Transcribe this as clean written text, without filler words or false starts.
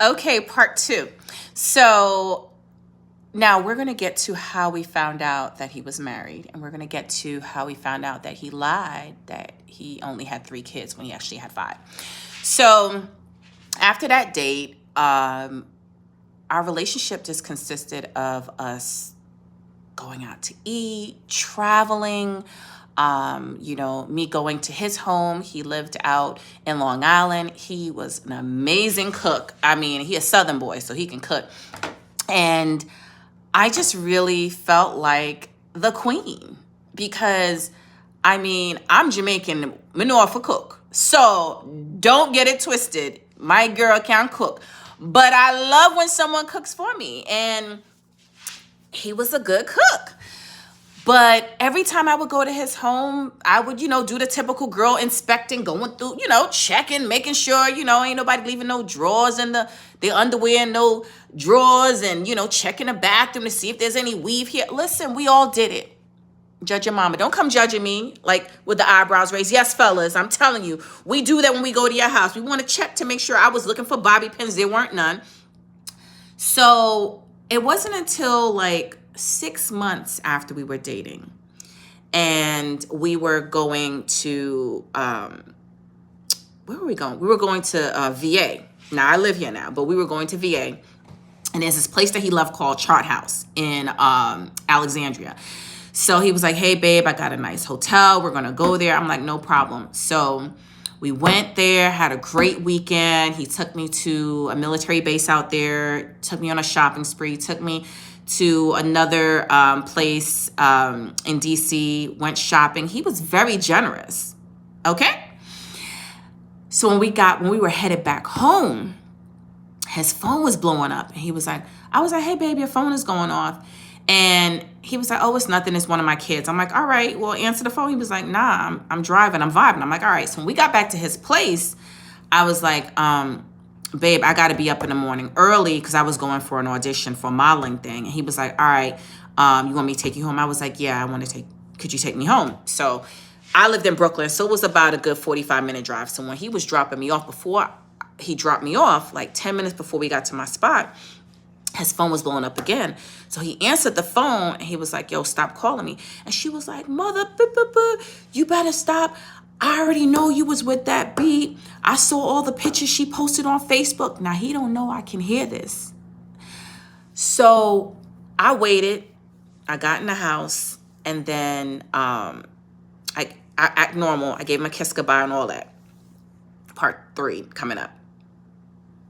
Okay, part two. So now we're going to get to how we found out that he was married, and we're going to get to how we found out that he lied, that he only had 3 kids when he actually had 5. So after that date, our relationship just consisted of us going out to eat, traveling, me going to his home. He lived out in Long Island. He was an amazing cook. I mean, he a Southern boy, so he can cook. And I just really felt like the queen because, I mean, I'm Jamaican, me know how to cook. So don't get it twisted. My girl can cook. But I love when someone cooks for me. And he was a good cook. But every time I would go to his home, I would, do the typical girl inspecting, going through, checking, making sure, ain't nobody leaving no drawers in the underwear, no drawers, and, checking the bathroom to see if there's any weave here. Listen, we all did it. Judge your mama. Don't come judging me like with the eyebrows raised. Yes, fellas, I'm telling you, we do that when we go to your house. We want to check to make sure. I was looking for bobby pins. There weren't none. So it wasn't until like 6 months after we were dating and we were going to, where were we going? We were going to VA. Now I live here now, but we were going to VA, and there's this place that he loved called Chart House in Alexandria. So he was like, hey babe, I got a nice hotel. We're going to go there. I'm like, no problem. So we went there, had a great weekend. He took me to a military base out there, took me on a shopping spree, took me to another place in DC, went shopping. He was very generous. Okay. So when we were headed back home, his phone was blowing up. And I was like, hey baby, your phone is going off. And he was like, oh, it's nothing. It's one of my kids. I'm like, all right, well, answer the phone. He was like, nah, I'm driving. I'm vibing. I'm like, all right. So when we got back to his place, I was like, babe, I got to be up in the morning early because I was going for an audition for a modeling thing. And he was like, all right, you want me to take you home? I was like, yeah, could you take me home? So I lived in Brooklyn, so it was about a good 45-minute drive. So when he was dropping me off, before he dropped me off, like 10 minutes before we got to my spot, his phone was blowing up again. So he answered the phone and he was like, yo, stop calling me. And she was like, mother, you better stop. I already know you was with that beat. I saw all the pictures she posted on Facebook. Now he don't know I can hear this. So I waited. I got in the house, and then I act normal. I gave him a kiss goodbye and all that. Part 3 coming up.